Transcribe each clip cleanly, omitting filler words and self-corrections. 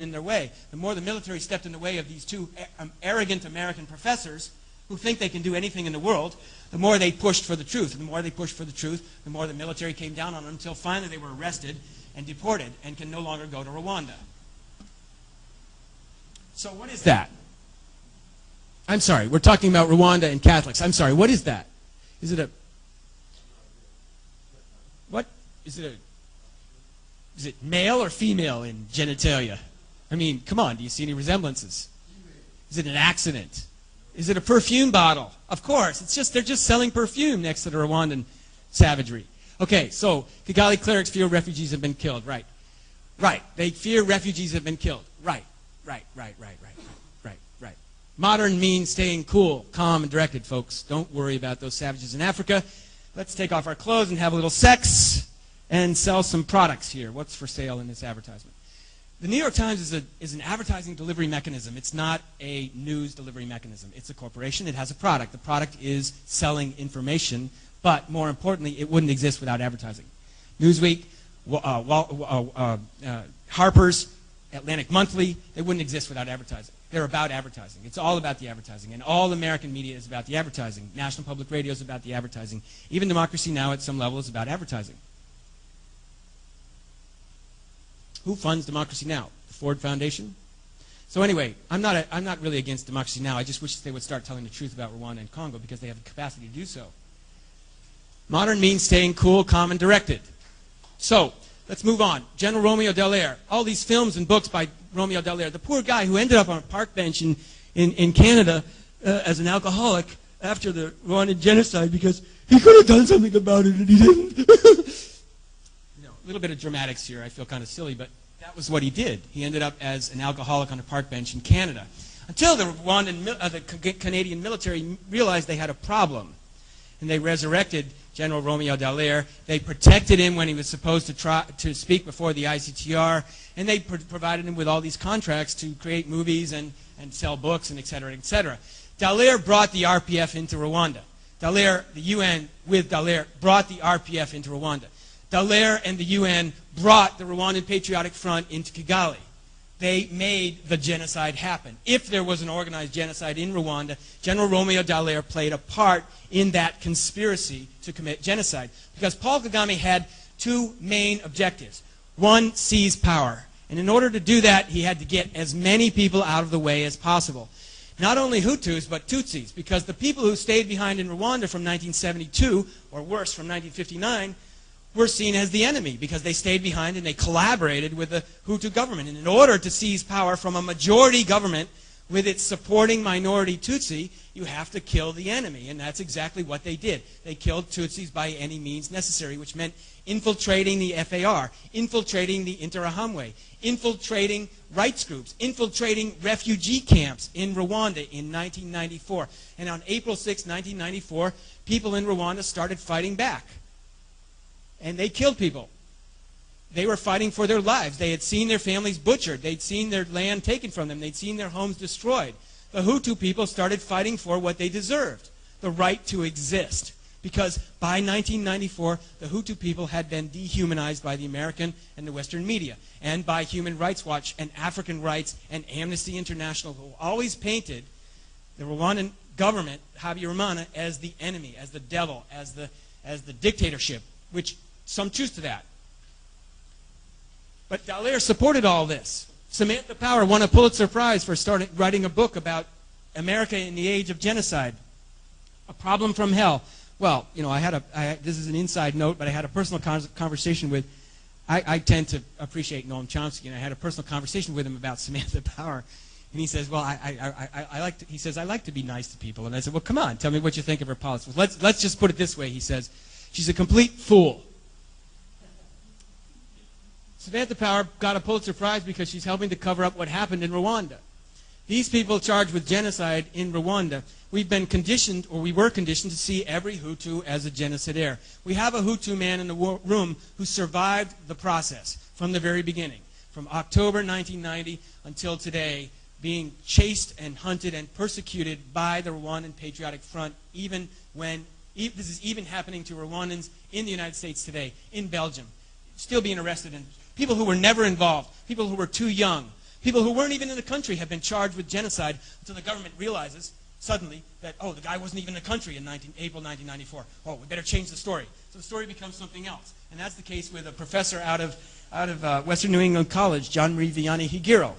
in their way. The more the military stepped in the way of these two arrogant American professors who think they can do anything in the world, the more they pushed for the truth. And the more they pushed for the truth, the more the military came down on them until finally they were arrested and deported and can no longer go to Rwanda. So what is that? I'm sorry, we're talking about Rwanda and Catholics. I'm sorry, what is that? Is it a... What? Is it male or female in genitalia? I mean, come on, do you see any resemblances? Is it an accident? Is it a perfume bottle? Of course, it's just, they're just selling perfume next to the Rwandan savagery. Okay, so Kigali clerics fear refugees have been killed. Right. Right. They fear refugees have been killed. Right. Right. Modern means staying cool, calm, and directed, folks. Don't worry about those savages in Africa. Let's take off our clothes and have a little sex and sell some products here. What's for sale in this advertisement? The New York Times is an advertising delivery mechanism. It's not a news delivery mechanism. It's a corporation. It has a product. The product is selling information, but more importantly, it wouldn't exist without advertising. Newsweek, Harper's, Atlantic Monthly, they wouldn't exist without advertising. They're about advertising. It's all about the advertising. And all American media is about the advertising. National Public Radio is about the advertising. Even Democracy Now! At some level is about advertising. Who funds Democracy Now! The Ford Foundation? So anyway, I'm not really against Democracy Now! I just wish they would start telling the truth about Rwanda and Congo because they have the capacity to do so. Modern means staying cool, calm, and directed. So, let's move on. General Romeo Dallaire. All these films and books by Romeo Dallaire. The poor guy who ended up on a park bench in Canada as an alcoholic after the Rwandan genocide because he could have done something about it and he didn't. A little bit of dramatics here. I feel kind of silly, but that was what he did. He ended up as an alcoholic on a park bench in Canada until the Canadian military realized they had a problem. And they resurrected General Romeo Dallaire. They protected him when he was supposed to speak before the ICTR, and they provided him with all these contracts to create movies and sell books and et cetera, et cetera. Dallaire brought the RPF into Rwanda. Dallaire, the UN with Dallaire, brought the RPF into Rwanda. Dallaire and the UN brought the Rwandan Patriotic Front into Kigali. They made the genocide happen. If there was an organized genocide in Rwanda, General Romeo Dallaire played a part in that conspiracy to commit genocide. Because Paul Kagame had two main objectives. One, seize power. And in order to do that, he had to get as many people out of the way as possible. Not only Hutus, but Tutsis. Because the people who stayed behind in Rwanda from 1972, or worse, from 1959, were seen as the enemy because they stayed behind and they collaborated with the Hutu government. And in order to seize power from a majority government with its supporting minority Tutsi, you have to kill the enemy. And that's exactly what they did. They killed Tutsis by any means necessary, which meant infiltrating the FAR, infiltrating the Interahamwe, infiltrating rights groups, infiltrating refugee camps in Rwanda in 1994. And on April 6, 1994, people in Rwanda started fighting back. And they killed people. They were fighting for their lives. They had seen their families butchered. They'd seen their land taken from them. They'd seen their homes destroyed. The Hutu people started fighting for what they deserved, the right to exist. Because by 1994, the Hutu people had been dehumanized by the American and the Western media, and by Human Rights Watch and African Rights and Amnesty International, who always painted the Rwandan government, Habyarimana, as the enemy, as the devil, as the dictatorship, which some truth to that. But Dallaire supported all this. Samantha Power won a Pulitzer Prize for writing a book about America in the age of genocide. A Problem from Hell. Well, you know, this is an inside note, but I had a personal conversation with, I tend to appreciate Noam Chomsky, and I had a personal conversation with him about Samantha Power. And he says, well, he says, I like to be nice to people. And I said, well, come on, tell me what you think of her politics. Well, let's just put it this way, he says. She's a complete fool. Samantha Power got a Pulitzer Prize because she's helping to cover up what happened in Rwanda. These people charged with genocide in Rwanda, we've been conditioned, or we were conditioned, to see every Hutu as a genocidaire. We have a Hutu man in the room who survived the process from the very beginning, from October 1990 until today, being chased and hunted and persecuted by the Rwandan Patriotic Front, even when this is even happening to Rwandans in the United States today, in Belgium, still being arrested, and people who were never involved, people who were too young, People who weren't even in the country have been charged with genocide until the government realizes suddenly that, oh, the guy wasn't even in the country in April 1994. Oh, we better change the story. So the story becomes something else. And that's the case with a professor out of Western New England College, John Marie Vianney Higuero.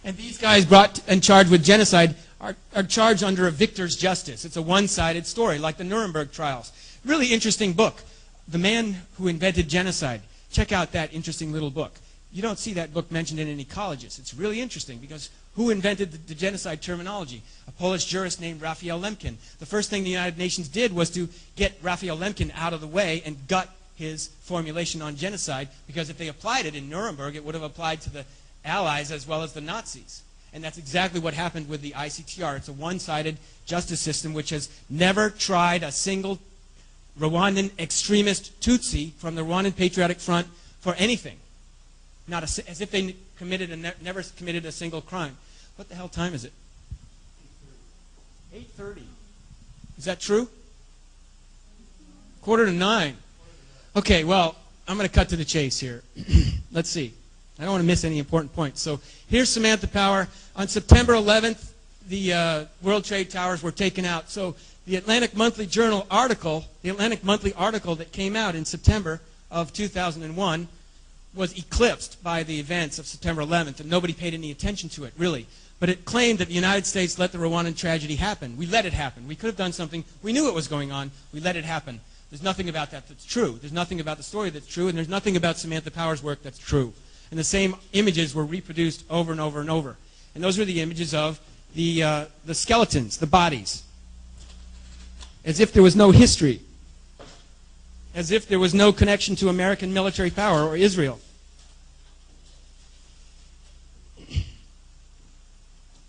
And these guys brought and charged with genocide are charged under a victor's justice. It's a one-sided story, like the Nuremberg trials. Really interesting book. The Man Who Invented Genocide. Check out that interesting little book. You don't see that book mentioned in any colleges. It's really interesting because who invented the genocide terminology? A Polish jurist named Raphael Lemkin. The first thing the United Nations did was to get Raphael Lemkin out of the way and gut his formulation on genocide, because if they applied it in Nuremberg, it would have applied to the Allies as well as the Nazis. And that's exactly what happened with the ICTR. It's a one-sided justice system which has never tried a single Rwandan extremist Tutsi from the Rwandan Patriotic Front for anything. Not as if they never committed a single crime. What the hell time is it? 8:30. Is that true? 8:45. Okay, well, I'm going to cut to the chase here. Let's see. I don't want to miss any important points. So here's Samantha Power. On September 11th, the World Trade Towers were taken out. So the Atlantic Monthly Journal article, the Atlantic Monthly article that came out in September of 2001 was eclipsed by the events of September 11th, and nobody paid any attention to it, really. But it claimed that the United States let the Rwandan tragedy happen. We let it happen. We could have done something. We knew it was going on. We let it happen. There's nothing about that that's true. There's nothing about the story that's true, and there's nothing about Samantha Power's work that's true. And the same images were reproduced over and over and over. And those were the images of the skeletons, the bodies. As if there was no history. As if there was no connection to American military power or Israel.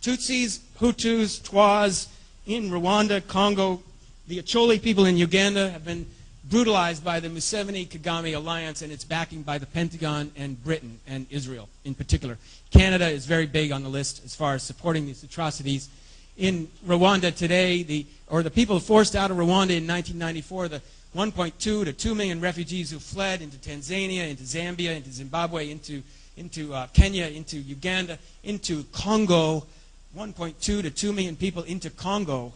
Tutsis, Hutus, Twas in Rwanda, Congo, the Acholi people in Uganda have been brutalized by the Museveni-Kagame alliance and its backing by the Pentagon and Britain and Israel in particular. Canada is very big on the list as far as supporting these atrocities. In Rwanda today, the people forced out of Rwanda in 1994, the 1.2 to 2 million refugees who fled into Tanzania, into Zambia, into Zimbabwe, into Kenya, into Uganda, into Congo, 1.2 to 2 million people into Congo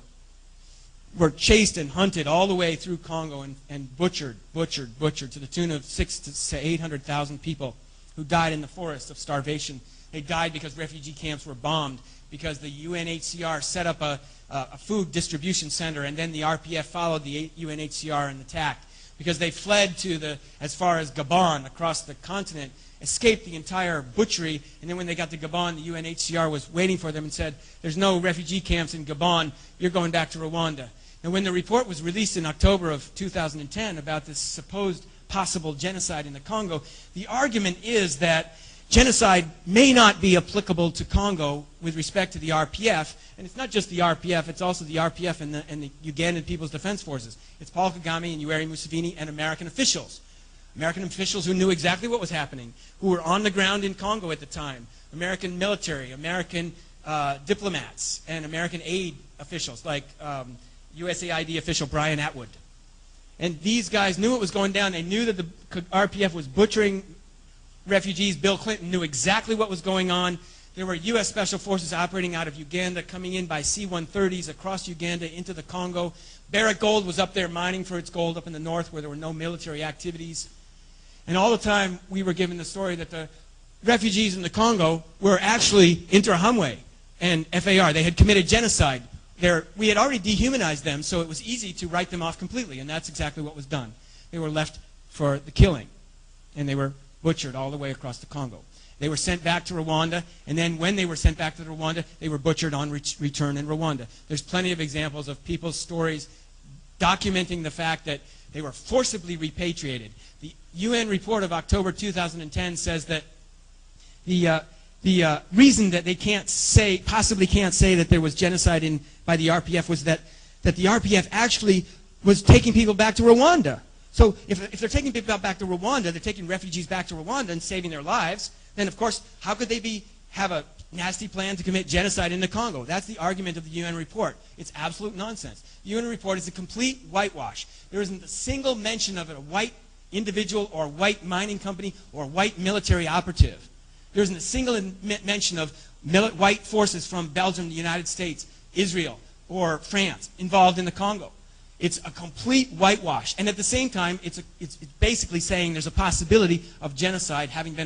were chased and hunted all the way through Congo and butchered to the tune of 600,000 to 800,000 people who died in the forests of starvation. They died because refugee camps were bombed, because the UNHCR set up a food distribution center, and then the RPF followed the UNHCR and attacked, because they fled to as far as Gabon across the continent, escaped the entire butchery, and then when they got to Gabon, the UNHCR was waiting for them and said, there's no refugee camps in Gabon, you're going back to Rwanda. And when the report was released in October of 2010 about this supposed possible genocide in the Congo, the argument is that genocide may not be applicable to Congo with respect to the RPF, and it's not just the RPF, it's also the RPF and the Ugandan People's Defense Forces. It's Paul Kagame and Yoweri Museveni and American officials. American officials who knew exactly what was happening, who were on the ground in Congo at the time. American military, American diplomats, and American aid officials like USAID official Brian Atwood. And these guys knew what was going down. They knew that the RPF was butchering refugees. Bill Clinton knew exactly what was going on. There were U.S. Special Forces operating out of Uganda, coming in by C-130s across Uganda into the Congo. Barrick Gold was up there mining for its gold up in the north where there were no military activities. And all the time we were given the story that the refugees in the Congo were actually Interahamwe and FAR. They had committed genocide. We had already dehumanized them, so it was easy to write them off completely, and that's exactly what was done. They were left for the killing, and they were butchered all the way across the Congo. They were sent back to Rwanda, and then when they were sent back to Rwanda, they were butchered on return in Rwanda. There's plenty of examples of people's stories documenting the fact that they were forcibly repatriated. The UN report of October 2010 says that the reason that they possibly can't say that there was genocide by the RPF was that the RPF actually was taking people back to Rwanda. So if they're taking people back to Rwanda, they're taking refugees back to Rwanda and saving their lives, then of course, how could they have a nasty plan to commit genocide in the Congo? That's the argument of the UN report. It's absolute nonsense. The UN report is a complete whitewash. There isn't a single mention of a white individual or white mining company or white military operative. There isn't a single mention of white forces from Belgium, the United States, Israel, or France involved in the Congo. It's a complete whitewash. And at the same time, it's basically saying there's a possibility of genocide having been